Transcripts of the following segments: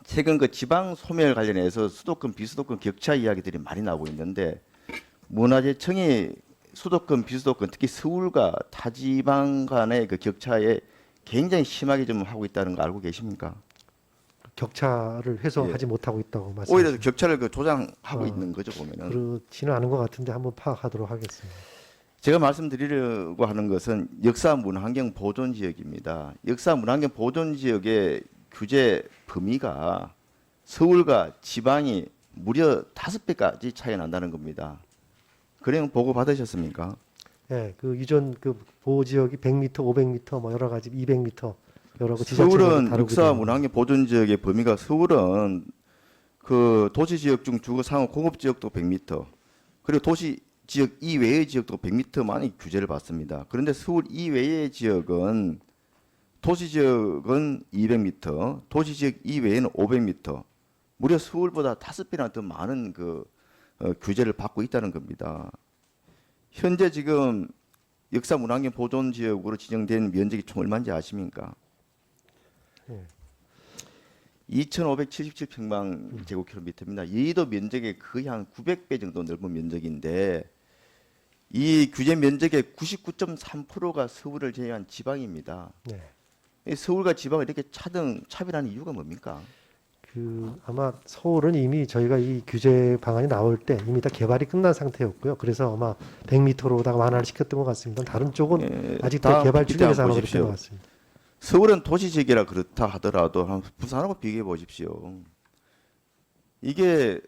최근 그 지방 소멸 관련해서 수도권 비수도권 격차 이야기들이 많이 나오고 있는데 문화재청이 수도권 비수도권 특히 서울과 타지방 간의 그 격차에 굉장히 심하게 좀 하고 있다는 거 알고 계십니까? 격차를 해소하지 못하고 있다고 오히려 말씀하시죠. 격차를 그 조장하고 어, 있는 거죠 보면은. 그렇지는 않은 것 같은데 한번 파악하도록 하겠습니다. 제가 말씀드리려고 하는 것은 역사 문화환경 보존 지역입니다. 역사 문화환경 보존 지역의 규제 범위가 서울과 지방이 무려 5배까지 차이 난다는 겁니다. 그냥 보고 받으셨습니까? 예, 그 이전 그 보호 지역이 100m, 500m 뭐 여러 가지 200m 여러 그 지자체마다 서울은 다르고 역사 있는 문화환경 보존 지역의 범위가 서울은 그 도시 지역 중 주거 상호 공업 지역도 100m 그리고 도시 지역 이외의 지역도 100m만이 규제를 받습니다. 그런데 서울 이외의 지역은 도시 지역은 200m, 도시 지역 이외에는 500m, 무려 서울보다 5배나 더 많은 그 규제를 받고 있다는 겁니다. 현재 지금 역사 문화환경 보존 지역으로 지정된 면적이 총 얼마인지 아십니까? 예. 2,577평방 제곱킬로미터입니다. 여의도 면적의 거의 한 900배 정도 넓은 면적인데 이 규제 면적의 99.3%가 서울을 제외한 지방입니다. 네. 이 서울과 지방을 이렇게 차별하는 이유가 뭡니까? 그 아마 서울은 이미 저희가 이 규제 방안이 나올 때 이미 다 개발이 끝난 상태였고요. 그래서 아마 100m로다가 완화를 시켰던 것 같습니다. 다른 쪽은 아직도 다음 개발 기대 한번 중에서 아마 그랬던 보십시오. 것 같습니다. 서울은 도시 지역이라 그렇다 하더라도 한 부산하고 비교해 보십시오. 이게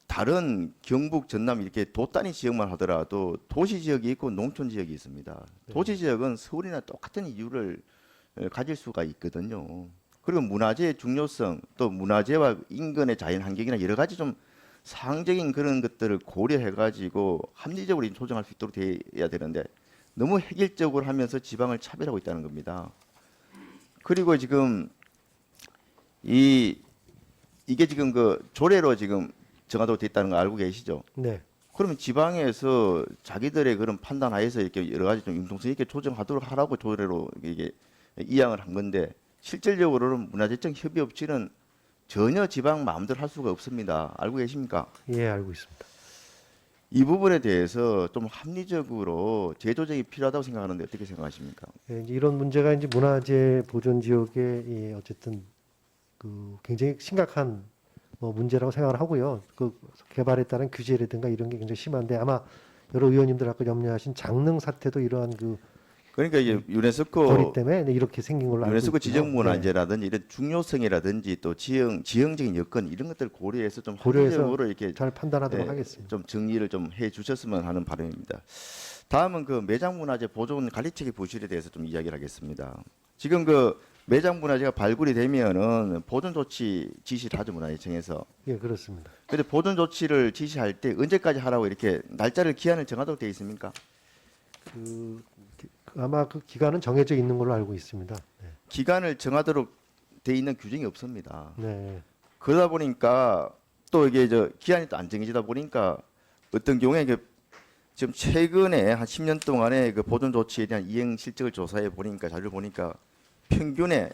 다른 경북, 전남 이렇게 도단위 지역만 하더라도 도시 지역이 있고 농촌 지역이 있습니다. 도시 지역은 서울이나 똑같은 이유를 가질 수가 있거든요. 그리고 문화재의 중요성, 또 문화재와 인근의 자연 환경이나 여러 가지 좀 상적인 그런 것들을 고려해 가지고 합리적으로 조정할 수 있도록 돼야 되는데 너무 획일적으로 하면서 지방을 차별하고 있다는 겁니다. 그리고 지금 이게 지금 그 조례로 지금 정하도록 됐다는 거 알고 계시죠? 네. 그러면 지방에서 자기들의 그런 판단하에서 이렇게 여러 가지 좀 융통성 있게 조정하도록 하라고 조례로 이게 이양을 한 건데 실질적으로는 문화재청 협의 없이는 전혀 지방 마음대로 할 수가 없습니다. 알고 계십니까? 예, 알고 있습니다. 이 부분에 대해서 좀 합리적으로 재조정이 필요하다고 생각하는데 어떻게 생각하십니까? 예, 이제 이런 문제가 이제 문화재 보존 지역의 어쨌든 그 굉장히 심각한 뭐 문제라고 생각을 하고요. 그 개발에 따른 규제라든가 이런 게 굉장히 심한데 아마 여러 의원님들 아까 염려하신 장릉 사태도 이러한 그 그러니까 이게 거리 유네스코 때문에 이렇게 생긴 걸로 알고 유네스코 있고요. 지정문화재라든지 이런 중요성이라든지 또 지형적인 여건 이런 것들을 고려해서 좀 고려해서 합리적으로 이렇게 잘 판단하도록 예, 하겠습니다. 좀 정리를 좀 해주셨으면 하는 바람입니다. 다음은 그 매장문화재 보존 관리체계 부실에 대해서 좀 이야기를 하겠습니다. 지금 그 매장문화재가 발굴이 되면은 보존 조치 지시를 하죠 문화재청에서. 예, 그렇습니다. 근데 보존 조치를 지시할 때 언제까지 하라고 이렇게 날짜를 기한을 정하도록 되어 있습니까? 그 아마 그 기간은 정해져 있는 걸로 알고 있습니다. 네. 기간을 정하도록 돼 있는 규정이 없습니다. 네. 그러다 보니까 또 이게 기한이 또 안 정해지다 보니까 어떤 경우에 지금 최근에 한 10년 동안의 그 보존 조치에 대한 이행 실적을 조사해 보니까 자료를 보니까 평균에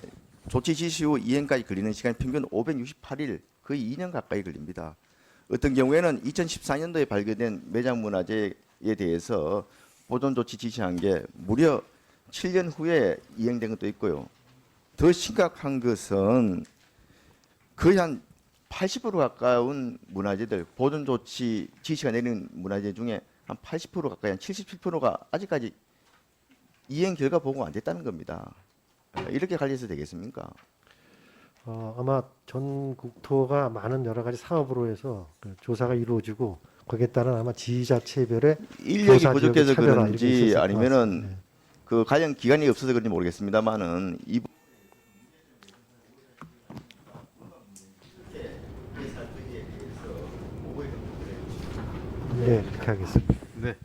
조치 지시 후 이행까지 걸리는 시간이 평균 568일 거의 2년 가까이 걸립니다. 어떤 경우에는 2014년도에 발견된 매장 문화재에 대해서 보존 조치 지시한 게 무려 7년 후에 이행된 것도 있고요. 더 심각한 것은 거의 한 80% 가까운 문화재들 보존 조치 지시가 내린 문화재 중에 한 80% 가까이 한 77%가 아직까지 이행 결과 보고가 안 됐다는 겁니다. 이렇게 관리해서 되겠습니까? 아마 전국토가 많은 여러 가지 사업으로 해서 그 조사가 이루어지고 거기에 따른 아마 지자체별의 인력이 조사 부족해서 지역의 차별화 이런 게 그런지 있었을 것 아니면은 같습니다. 그 관련 기간이 없어서 그런지 모르겠습니다만은 네, 그렇게 하겠습니다.